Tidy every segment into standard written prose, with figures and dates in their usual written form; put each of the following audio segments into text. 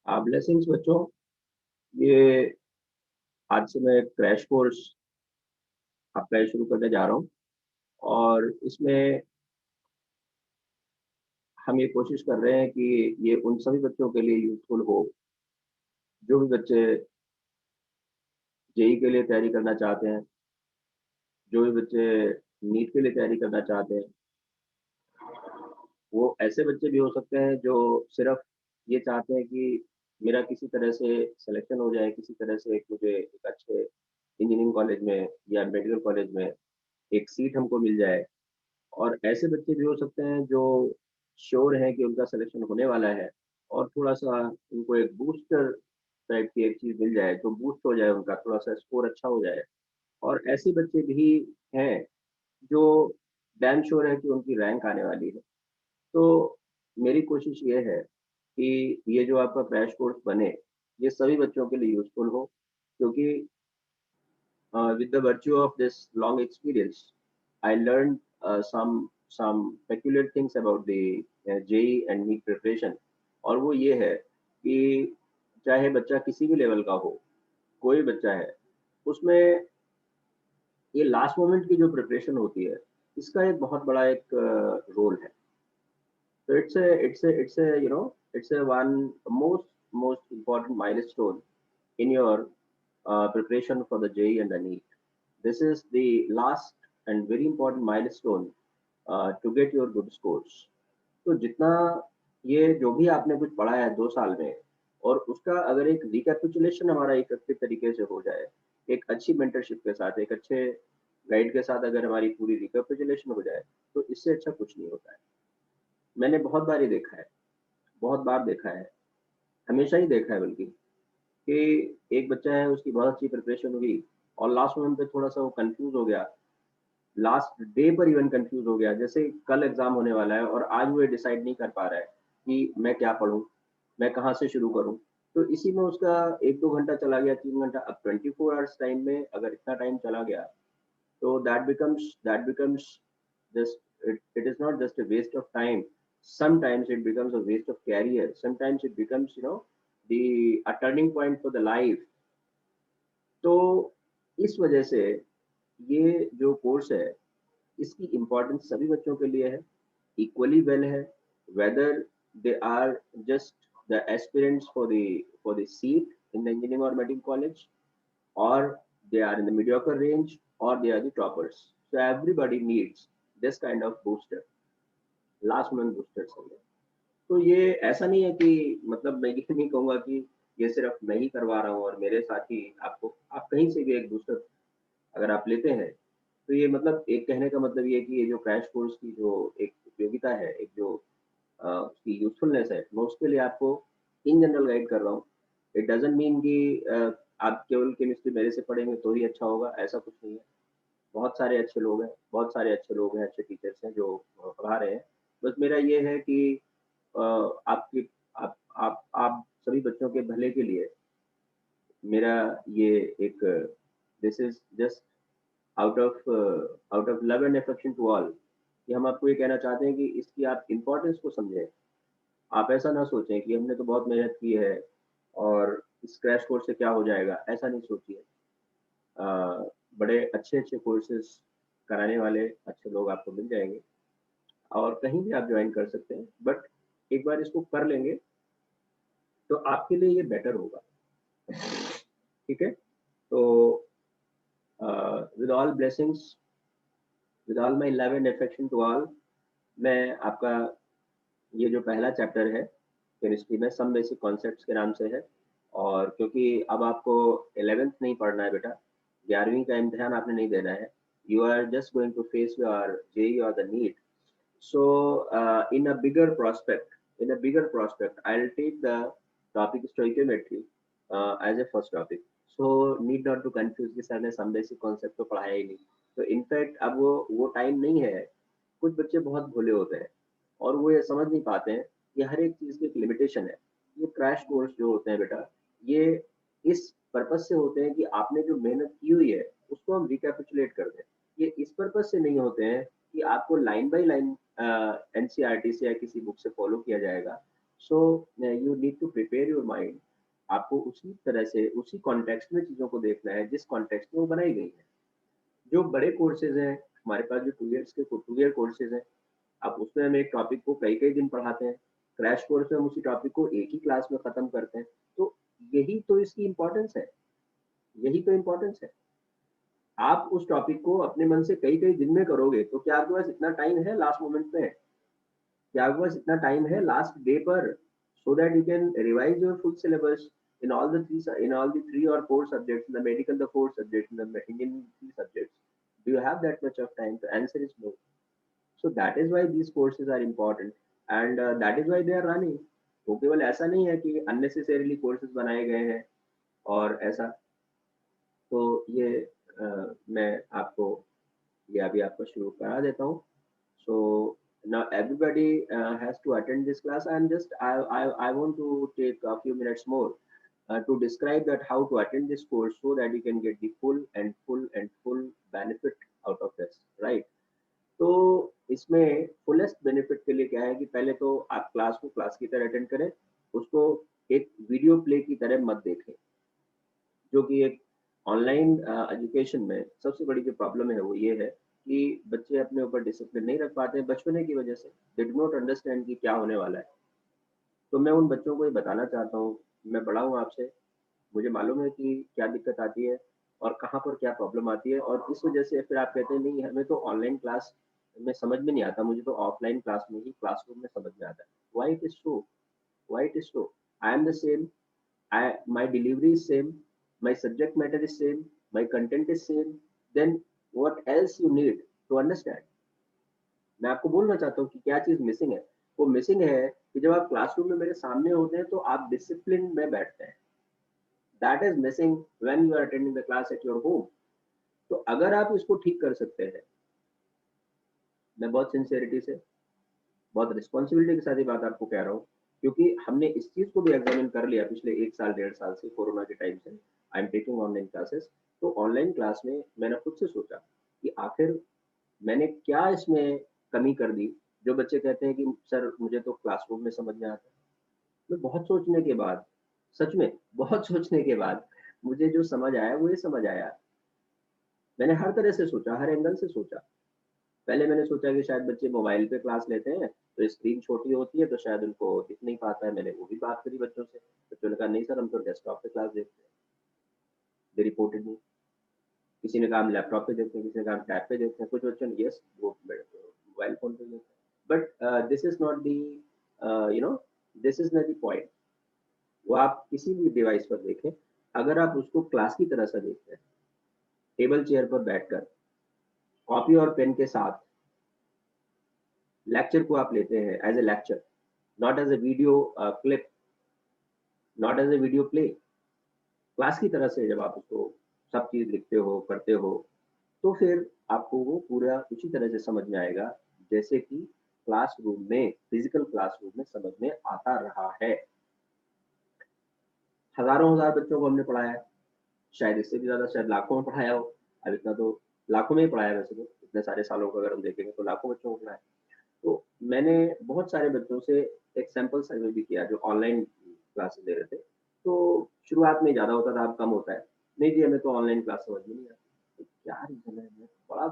Blessings बच्चों, ये आज से मैं क्रैश कोर्स आपका ये शुरू करने जा रहा हूँ और इसमें हम ये कोशिश कर रहे हैं कि ये उन सभी बच्चों के लिए यूज़फुल हो, जो भी बच्चे जेईई के लिए तैयारी करना चाहते हैं, जो भी बच्चे नीट के लिए तैयारी करना चाहते हैं। वो ऐसे बच्चे भी हो सकते हैं जो सिर्फ़ ये चाहते हैं कि मेरा किसी तरह से सिलेक्शन हो जाए, किसी तरह से मुझे एक अच्छे इंजीनियरिंग कॉलेज में या मेडिकल कॉलेज में एक सीट हमको मिल जाए। और ऐसे बच्चे भी हो सकते हैं जो श्योर हैं कि उनका सिलेक्शन होने वाला है और थोड़ा-सा उनको एक बूस्टर टाइप की एक चीज़ मिल जाए, तो बूस्ट हो जाए उनका, थोड़ा-सा स्कोर अच्छा हो जाए। और ऐसे बच्चे भी हैं जो डैम श्योर है कि उनकी रैंक आने वाली है। तो मेरी कोशिश ये है कि ये जो आपका क्रैश कोर्स बने, ये सभी बच्चों के लिए यूज़फुल हो, क्योंकि with the virtue of this long experience, I learned some peculiar things about the JEE and NEET preparation. और वो ये है कि चाहे बच्चा किसी भी लेवल का हो, कोई बच्चा है, उसमें ये लास्ट मोमेंट की जो प्रिपरेशन होती है, इसका एक बहुत बड़ा एक रोल है। So it's a one most important milestone in your preparation for the JEE and the NEET. This is the last and very important milestone to get your good scores. तो जितना ये जो भी आपने कुछ पढ़ा है 2 साल में और उसका अगर एक रिकैपिचुलेशन हमारा इफेक्टिव तरीके से हो जाए, एक अच्छी मेंटरशिप के साथ, एक अच्छे गाइड के साथ अगर हमारी पूरी रिकैपिचुलेशन हो जाए, तो इससे अच्छा कुछ नहीं होता है। मैंने बहुत बार ये देखा है, बहुत बार देखा है, हमेशा ही देखा है बल्कि, कि एक बच्चा है उसकी बहुत अच्छी प्रिपरेशन हुई और लास्ट मोमेंट पे थोड़ा-सा वो कन्फ्यूज़ हो गया, लास्ट डे पर इवन कन्फ्यूज़ हो गया, जैसे कल एग्ज़ाम होने वाला है और आज वो ये डिसाइड नहीं कर पा रहा है कि मैं क्या पढ़ूँ? मैं कहाँ से शुरू करूँ? तो इसी में उसका 1-2 घंटा चला गया, 3 घंटा, अब 24 आवर्स टाइम में अगर इतना टाइम चला गया, so that becomes just it is not just a waste of time. Sometimes it becomes a waste of career. Sometimes it becomes the a turning point for the life. तो इस वजह से ये जो कोर्स है, इसकी इम्पोर्टेंस सभी बच्चों के लिए है, इक्वली वेल है, whether they are just the aspirants for the seat in the engineering और medical college, or they are in the mediocre range, or they are the toppers. So everybody needs this kind of booster, last month booster चाहिए। तो ये ऐसा नहीं है कि मतलब मैं ये नहीं कहूँगा कि ये सिर्फ मैं ही करवा रहा हूँ और मेरे साथ ही आपको आप कहीं से भी एक बूस्टर अगर आप लेते हैं, तो ये मतलब एक कहने का मतलब ये है कि ये जो क्रैश कोर्स की जो एक उपयोगिता है, एक जो उसकी यूज़फुलनेस है, मैं उसके लिए आपको इन जनरल गाइड कर रहा हूँ। इट डज़न्ट मीन कि आप केवल केमिस्ट्री मेरे से पढ़ेंगे तो ही अच्छा होगा, ऐसा कुछ नहीं है। बहुत सारे अच्छे लोग हैं, बहुत सारे अच्छे लोग हैं, अच्छे टीचर्स हैं जो पढ़ा रहे हैं। बस मेरा ये है कि आपकी आप सभी बच्चों के भले के लिए मेरा ये एक this is just out of love and affection to all, कि हम आपको ये कहना चाहते हैं कि इसकी आप इम्पोर्टेंस को समझें। आप ऐसा ना सोचें कि हमने तो बहुत मेहनत की है और इस क्रैश कोर्स से क्या हो जाएगा, ऐसा नहीं सोचिए। अ, बड़े अच्छे-अच्छे कोर्सेज़ कराने वाले अच्छे लोग आपको मिल जाएँगे और कहीं भी आप जॉइन कर सकते हैं। बट एक बार इसको कर लेंगे, तो आपके लिए ये बेटर होगा। ठीक है? तो with all blessings, with all my love and affection to all, मैं आपका ये जो पहला चैप्टर है केमिस्ट्री में सम बेसिक कॉन्सेप्ट्स के नाम से है, और क्योंकि अब आपको 11th नहीं पढ़ना है बेटा, 11वीं का इम्तिहान आपने नहीं देना है। You are just going to face your JEE और the NEET. So, in a bigger prospect, I'll take the topic stoichiometry as a first topic. So, need not to confuse कि सर ने some basic concept तो पढ़ाया ही नहीं। तो in fact अब वो time नहीं है। कुछ बच्चे बहुत भोले होते हैं और वो ये समझ नहीं पाते हैं कि हर एक चीज़ की एक लिमिटेशन है। ये क्रैश कोर्स जो होते हैं बेटा, ये इस पर्पज़ से होते हैं कि आपने जो मेहनत की हुई है, उसको हम रिकैपिचुलेट कर दें। ये इस पर्पज़ से नहीं होते हैं कि आपको लाइन बाय लाइन एनसीईआरटी से या किसी बुक से फॉलो किया जाएगा। So you need to prepare your mind. आपको उसी तरह से उसी कॉन्टेक्स्ट में चीज़ों को देखना है जिस कॉन्टेक्स्ट में वो बनाई गई है। जो बड़े कोर्सेज हैं हमारे पास, जो 2 ईयर कोर्सेज हैं, अब उसमें हम एक टॉपिक को कई कई दिन पढ़ाते हैं। क्रैश कोर्स में हम उसी टॉपिक को एक ही क्लास में खत्म करते हैं। तो यही तो इसकी इम्पोर्टेंस है, यही तो इम्पोर्टेंस है। आप उस टॉपिक को अपने मन से कई कई दिन में करोगे तो क्या आपके पास इतना टाइम है लास्ट मोमेंट पे? क्या आपके पास इतना टाइम है लास्ट डे पर, so that you can revise your full syllabus in all the 3 or 4 subjects, in the medical the 4 subjects, in the engineering 3 subjects? Do you have that much of time? The answer is no. So that is why these courses are important, and that is why they are running. तो केवल ऐसा नहीं है कि unnecessarily courses बनाए गए हैं और ऐसा। तो ये मैं आपको ये अभी आपको शुरू करा देता हूँ। So now everybody has to attend this class, and just I want to take a few minutes more to describe that how to attend this course so that you can get the full benefit out of this, right? तो इसमें fullest benefit के लिए क्या है कि पहले तो आप क्लास को क्लास की तरह अटेंड करें, उसको एक वीडियो प्ले की तरह मत देखें। जो कि एक ऑनलाइन एजुकेशन में सबसे बड़ी जो प्रॉब्लम है वो ये है कि बच्चे अपने ऊपर डिसिप्लिन नहीं रख पाते हैं बचपने की वजह से। दे डू नॉट अंडरस्टैंड कि क्या होने वाला है। तो मैं उन बच्चों को ये बताना चाहता हूँ, मैं बड़ा हूँ आपसे, मुझे मालूम है कि क्या दिक्कत आती है और कहाँ पर क्या प्रॉब्लम आती है, और इस वजह से फिर आप कहते हैं नहीं हमें तो ऑनलाइन क्लास में समझ में नहीं आता, मुझे तो ऑफलाइन क्लास में ही क्लासरूम में समझ में आता है। Why it is so? Why it is so? I am the same, my delivery is same, my subject matter is same, my content is same, then what else you need to understand? मैं आपको बोलना चाहता हूँ कि क्या चीज़ missing है। वो missing है कि जब आप क्लासरूम में मेरे सामने होते हैं तो आप डिसिप्लिन में बैठते हैं। That is missing when you are attending the class at your home. तो अगर आप इसको ठीक कर सकते हैं, मैं बहुत सिंसियरिटी से, बहुत रिस्पॉन्सिबिलिटी के साथ ये बात आपको कह रहा हूँ, क्योंकि हमने इस चीज़ को भी एग्जामिन कर लिया पिछले 1 साल 1.5 साल से, कोरोना के टाइम से I am taking online classes. तो ऑनलाइन क्लास में मैंने खुद से सोचा कि आखिर मैंने क्या इसमें कमी कर दी। जो बच्चे कहते हैं कि सर मुझे तो क्लासरूम में समझ में आता है, मैं बहुत सोचने के बाद, सच में बहुत सोचने के बाद मुझे जो समझ आया वो ये समझ आया। मैंने हर तरह से सोचा, हर एंगल से सोचा। पहले मैंने सोचा कि शायद बच्चे मोबाइल पे क्लास लेते हैं, तो स्क्रीन छोटी होती है तो शायद उनको दिख नहीं पाता है। मैंने वो भी बात करी बच्चों से, बच्चों ने कहा नहीं सर हम तो डेस्कटॉप पे क्लास देखते हैं। दे रिपोर्टेड मी। किसी ने कहा हम लैपटॉप पे देखते हैं, किसी ने कहा हम टैब पे देखते हैं, कुछ बच्चों ने यस वो मोबाइल फोन पे देखते हैं। But this is not the you know this is not the point. वो आप किसी भी डिवाइस पर देखें, अगर आप उसको क्लास की तरह से देखते हैं, टेबल चेयर पर बैठकर कॉपी और पेन के साथ लेक्चर को आप लेते हैं as a lecture, not as a video clip, not as a video play, class की तरह से जब आप उसको सब चीज लिखते हो करते हो, तो फिर आपको वो पूरा उसी तरह से समझ में आएगा जैसे कि क्लासरूम में, फिजिकल क्लासरूम में समझ में आता रहा है। हजारों हजार बच्चों को हमने पढ़ाया है, शायद इससे भी ज्यादा, शायद लाखों में पढ़ाया हो। अब इतना तो लाखों में ही पढ़ाया, वैसे तो इतने सारे सालों को अगर हम देखेंगे तो लाखों बच्चों को पढ़ाया। तो मैंने बहुत सारे बच्चों से एक सैंपल सर्वे भी किया जो ऑनलाइन क्लासेस ले रहे थे। तो शुरुआत में ज़्यादा होता था, अब कम होता है। नहीं जी हमें तो ऑनलाइन क्लास समझ में नहीं आती। तो क्या रीज़न है? मैं बड़ा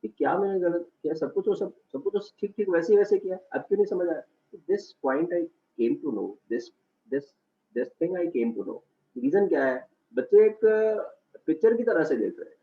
कि क्या मैंने गलत किया? सब कुछ तो ठीक-ठीक वैसे-वैसे किया, अब क्यों नहीं समझ आया? This point I came to know, this this thing I came to know. Reason क्या है? बच्चे एक पिक्चर की तरह से देख रहे हैं।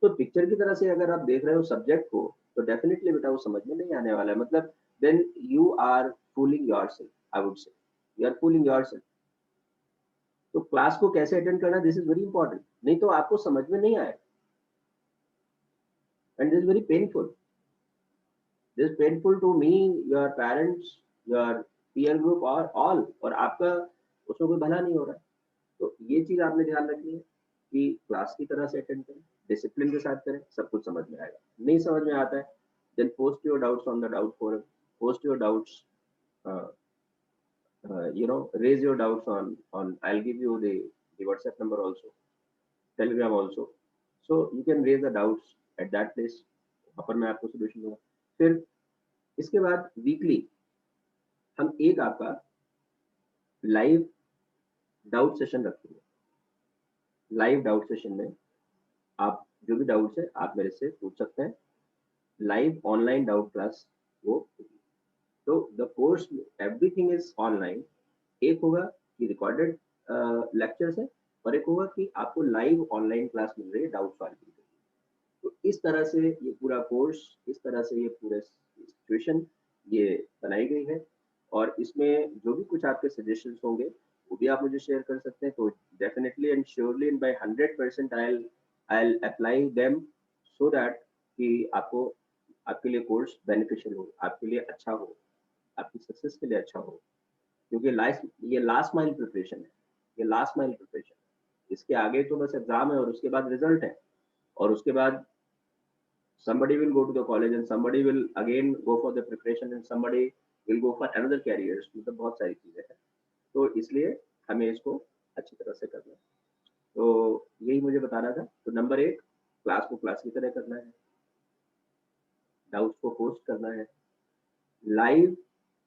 तो पिक्चर की तरह से अगर आप देख रहे हो सब्जेक्ट को, तो डेफिनिटली बेटा वो समझ में नहीं आने वाला है। मतलब then you are fooling yourself, I would say. You are fooling yourself. तो क्लास को कैसे अटेंड करना, दिस इज वेरी इंपॉर्टेंट, नहीं तो आपको समझ में नहीं आए। And this very painful, this painful to me, your parents, your peer group और ऑल, और आपका उसमें कोई भला नहीं हो रहा है। तो ये चीज आपने ध्यान रखनी है कि क्लास की तरह से अटेंड करें, डिसिप्लिन के साथ करें, सब कुछ समझ में आएगा। नहीं समझ में आता है, then post your doubts on the doubt forum, post your doubts, raise your doubts on I'll give you the WhatsApp number also, Telegram also, so you can raise the doubts at that place, वहाँ पर मैं आपको solution दूंगा। फिर इसके बाद weekly हम एक आपका लाइव डाउट सेशन रखेंगे। लाइव डाउट सेशन में आप जो भी डाउट्स है आप मेरे से पूछ सकते हैं। लाइव ऑनलाइन डाउट क्लास वो होगी। तो the course everything is online. एक होगा कि रिकॉर्डेड लेक्चर्स है और एक होगा कि आपको लाइव ऑनलाइन क्लास मिल रही है डाउट सॉल्व के लिए। तो इस तरह से ये पूरा कोर्स, इस तरह से ये पूरे सिचुएशन ये बनाई गई है। और इसमें जो भी कुछ आपके सजेशंस होंगे वो भी आप मुझे शेयर कर सकते हैं। तो definitely and surely and by 100% I apply them so that कि आपको आपके लिए कोर्स बेनिफिशियल हो, आपके लिए अच्छा हो, आपकी सक्सेस के लिए अच्छा हो। क्योंकि ये लास्ट माइल प्रिपरेशन है, ये लास्ट माइल प्रिपरेशन है। इसके आगे तो बस एग्जाम है और उसके बाद रिजल्ट है और उसके बाद somebody will go to the college and somebody will again go for the preparation and somebody will go for another careers। मतलब बहुत सारी चीजें हैं। तो इसलिए हमें इसको अच्छी तरह से करना है। तो यही मुझे बताना था। तो नंबर एक, क्लास को क्लास की तरह करना है, डाउट्स को पोस्ट करना है, लाइव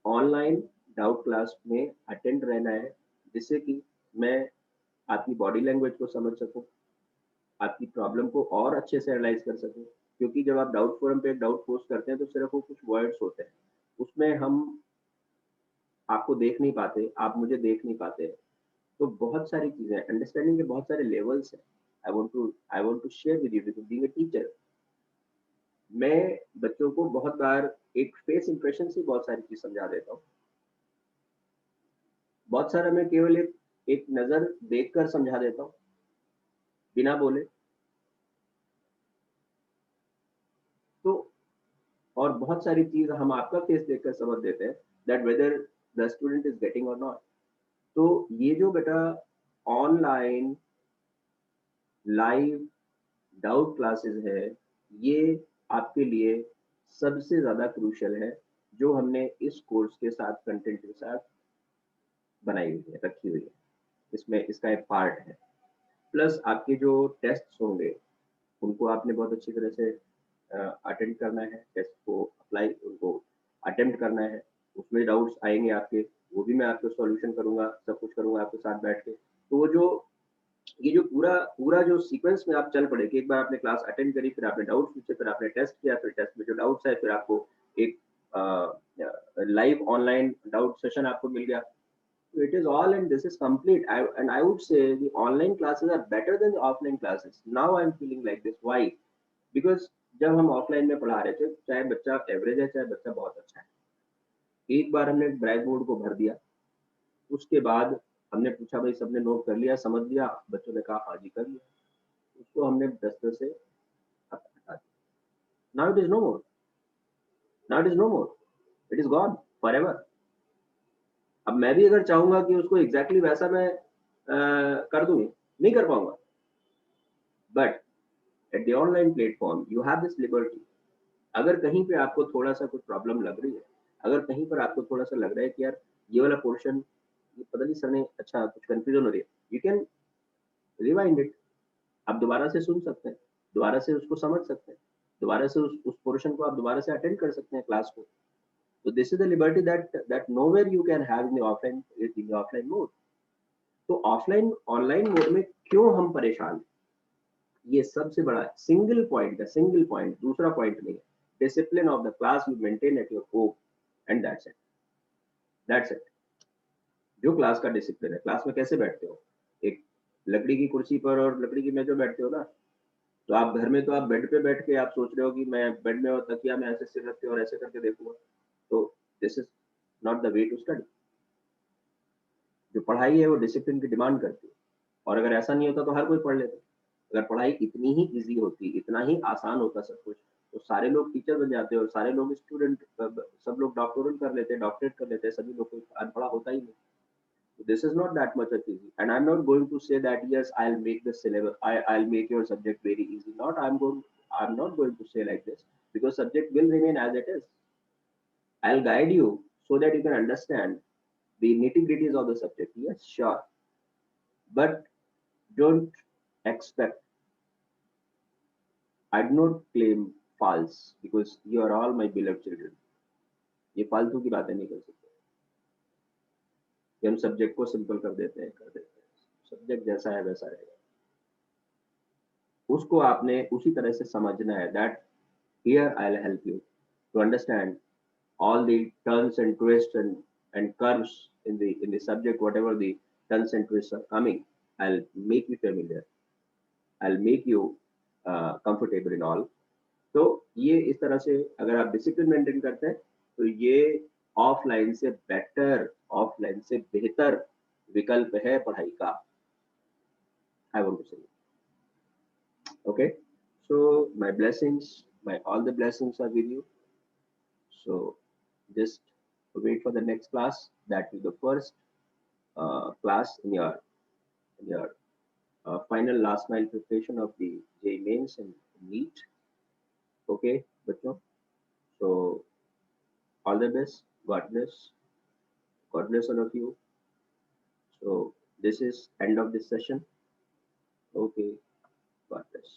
ऑनलाइन डाउट क्लास में अटेंड रहना है, जिससे कि मैं आपकी बॉडी लैंग्वेज को समझ सकूं, आपकी प्रॉब्लम को और अच्छे से एनालाइज कर सकूं। क्योंकि जब आप डाउट फोरम पे एक डाउट पोस्ट करते हैं तो सिर्फ वो कुछ वर्ड्स होते हैं, उसमें हम आपको देख नहीं पाते, आप मुझे देख नहीं पाते। तो बहुत सारी चीजें, अंडरस्टैंडिंग के बहुत सारे लेवल्स हैं। I want to share with you because being a teacher मैं बच्चों को बहुत बार एक फेस इंप्रेशन से बहुत सारी चीज समझा देता हूँ। बहुत सारा मैं केवल एक नजर देखकर समझा देता हूँ बिना बोले। तो और बहुत सारी चीज हम आपका फेस देखकर समझ देते हैं that whether the student is getting और नॉट। तो ये जो बेटा ऑनलाइन लाइव डाउट क्लासेस है, ये आपके लिए सबसे ज्यादा क्रूशियल है जो हमने इस कोर्स के साथ कंटेंट के साथ बनाई हुई है, रखी हुई है। इसमें इसका एक पार्ट है। प्लस आपके जो टेस्ट होंगे उनको आपने बहुत अच्छी तरह से अटेंड करना है, टेस्ट को अप्लाई उनको अटेम्प्ट करना है। उसमें डाउट्स आएंगे आपके, वो भी मैं आपको सॉल्यूशन करूंगा, सब कुछ करूंगा आपके साथ बैठ के। तो वो जो ये जो पूरा पूरा जो सीक्वेंस में आप चल पड़े कि एक बार आपने क्लास अटेंड करी, फिर आपने डाउट पूछे, फिर आपने टेस्ट किया, फिर टेस्ट में जो डाउट्स है फिर आपको एक लाइव ऑनलाइन डाउट सेशन आपको मिल गया। So it is all and this is complete. And I would say the online classes are better than the offline classes. Now I'm feeling like this. Why? Because जब हम offline में पढ़ा रहे थे चाहे बच्चा एवरेज है चाहे बच्चा बहुत अच्छा है, एक बार हमने ब्लैक बोर्ड को भर दिया, उसके बाद हमने पूछा भाई सबने नोट कर लिया, समझ लिया? बच्चों ने कहा हाँ जी कर लिया। उसको हमने दस्तर से हटा दिया। Now it is no more, now it is no more, it is gone forever. अब मैं भी अगर चाहूंगा कि उसको एग्जैक्टली वैसा मैं कर दूं, नहीं कर पाऊंगा। But at the online platform you have this liberty. अगर कहीं पे आपको थोड़ा सा कुछ प्रॉब्लम लग रही है, अगर कहीं पर आपको थोड़ा सा लग रहा है कि यार ये वाला पोर्शन ये पता नहीं सर ने अच्छा कुछ कंफ्यूजन हो रही है, यू कैन रिवाइंड इट। आप दोबारा से सुन सकते हैं, दोबारा से उसको समझ सकते हैं, दोबारा से उस पोर्शन को आप दोबारा से अटेंड कर सकते हैं क्लास को। तो this is the liberty that nowhere you can have in the offline mode. तो ऑफलाइन ऑनलाइन मोड में क्यों हम परेशान हैं? ये सबसे बड़ा सिंगल पॉइंट है, सिंगल पॉइंट, दूसरा पॉइंट नहीं है। Discipline of the class you maintain at your home and that's it, that's it. जो क्लास का डिसिप्लिन है, क्लास में कैसे बैठते हो, एक लकड़ी की कुर्सी पर और लकड़ी की मेज पर बैठते हो ना। तो आप घर में तो आप बेड पे बैठ के आप सोच रहे हो कि मैं बेड में और तकिया में ऐसे सिर रख के और ऐसे करके देखूंगा। तो this is not the way to study. जो पढ़ाई है वो डिसिप्लिन की डिमांड करती है। और अगर ऐसा नहीं होता तो हर कोई पढ़ लेता। अगर पढ़ाई इतनी ही इजी होती, इतना ही आसान होता सब कुछ, तो सारे लोग टीचर बन जाते और सारे लोग स्टूडेंट, सब लोग डॉक्टोरल कर लेते, डॉक्टरेट कर लेते, सभी लोग कोई अनपढ़ा होता ही नहीं। This is not that much of easy, and I'm not going to say that yes, I'll make the syllabus, I'll make your subject very easy. I'm not going to say like this, because subject will remain as it is. I'll guide you so that you can understand the nitty gritties of the subject. Yes, sure, but don't expect. I do not claim false because you are all my beloved children. ये फालतू की बातें नहीं कर सकते। हम subject को simple कर देते हैं, सब्जेक्ट जैसा है वैसा रहेगा। उसको आपने उसी तरह से समझना है, that here I will help you to understand all the turns and twists and curves in the subject, whatever the turns and twists are coming, I'll make you familiar, I'll make you comfortable in all. तो ये इस तरह से अगर आप discipline maintain करते हैं तो ये ऑफलाइन से बेटर, ऑफलाइन से बेहतर विकल्प है पढ़ाई का। आई वांट टू से okay, so my blessings, my all the blessings are with you. So just wait for the next class. That will be the first class in your final last mile preparation of the JEE mains and NEET. Okay, bachcho. So all the best. God bless all of you. So this is end of this session. Okay, God bless.